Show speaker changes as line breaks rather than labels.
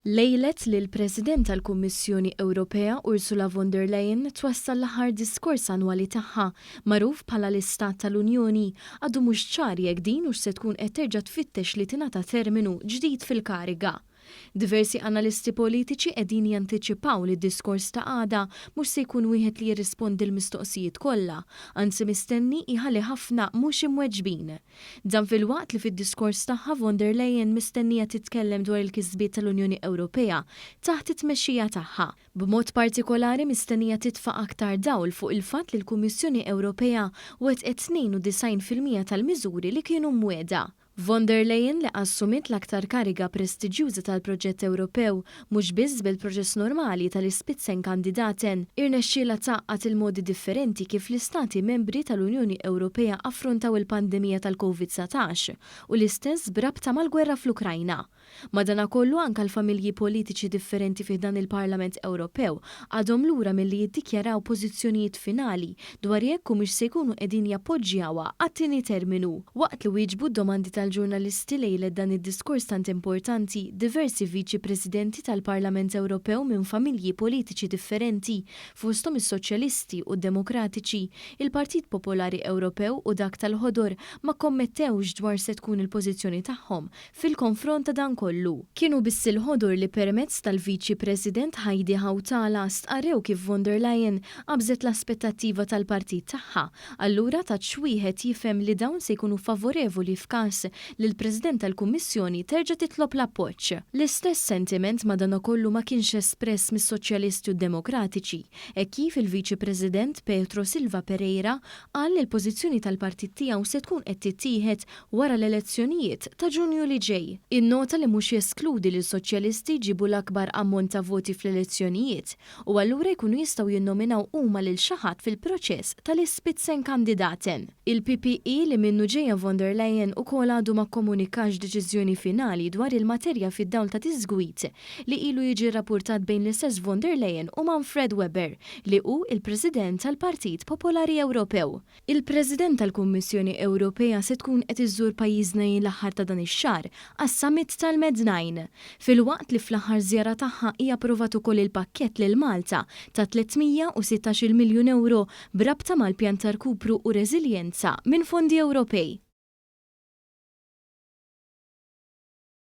Lejlet li l-President tal-Kummissjoni Ewropea Ursula von der Leyen twassal l-aħħar diskors annwali tagħha magħruf bħala l-Istat tal-Unjoni għadu mhux ċar jekk din hux se tkun qed terġa' tfittex li tingħata terminu ġdid fil-kariga. Diversi analisti politiċi qegħdin jantiċipaw li d-diskors ta' għada mhux se jkun wieħed li jirrispondi l-mistoqsijiet kollha, anzi mistenni iħalli ħafna mhux imweġbin. Dan fil-waqt li fid-diskors tagħha von der Leyen mistennija titkellem dwar il-kisbiet tal-Unjoni Ewropea taħt it-tmexxija tagħha. B'mod partikolari mistennija titfa' aktar dawl fuq il-fatt li l-Kummissjoni Ewropea wetqet 92% tal-miżuri li kienu mwiegħda. Von der Leyen li assumit l-aktar kariga prestiġjuża tal-proġett Ewropew mhux biss bil-proċess normali tal-Spitzenkandidaten irnexxiela taqqat il-modi differenti kif l-istati membri tal-Unjoni Ewropea affrontaw il-pandemija tal-COVID-19 u l-istess brabta mal-gwerra fl-Ukrajna. Madankollu anke l-familji politiċi differenti fih dan il-Parlament Ewropew għadhom lura milli jiddikjaraw pożizzjonijiet finali dwar jekk mhux se jkunu qegħdin jappoġġjawha għat-tieni terminu. Waqt li wieġbu d-domandi tal-ġurnalisti lejlet dan id-diskors tant importanti, diversi viċi presidenti tal-Parlament Ewropew minn familji politiċi differenti fosthom is-Soċjalisti u d-Demokratiċi, il-Partit Popolari Ewropew u dak tal-Ħodor ma kommettewx dwar se tkun il-pożizzjoni tagħhom fil-konfront ta' dan kollu. Kienu biss il-Ħodor li permezz tal-Viċi President Heidi Hautala stqarrew kif von der Leyen qabżet l-aspettattiva tal-partit tagħha. Allura ta' xwieħed jifhem li dawn se jkunu favorevoli f'każ li l-President tal-Kummissjoni terġa' titlob l-appoġġ. L-istess sentiment madankollu ma kienx espress mis-Soċjalisti u Demokratiċi, hekk kif il-Viċi President Pedro Silva Pereira qal li l-pożizzjoni tal-partit tiegħu se tkun qed tittieħed wara l-elezzjonijiet ta' Ġunju li ġej. Innota li mhux jeskludi li s-Soċjalisti jġibu l-akbar ammont ta' voti fl-elezzjonijiet u allura jkunu jistgħu jinnominaw huma lil xi ħadd fil-proċess tal-Spitzenkandidaten. Il-PPE li minnu ġejja von der Leyen ukoll għadu ma komunikax deċiżjoni finali dwar il-materja fid-dawl ta' tiżgwit li ilu jiġi rapportat bejn l-istess von der Leyen u Manfred Weber li hu il-President tal-Partit Popolari Ewropew. Il-President tal-Kummissjoni Ewropea se tkun qed iżżur pajjiżna l-aħħar ta' dan ix-xahar għas-summit tal-Med9. Filwaqt li fl-aħħar żjara tagħha hija approvat ukoll il-pakkett lil Malta ta' 316 miljun euro brabta mal-pjan ta' rkupru u reżiljenza minn fondi Ewropej.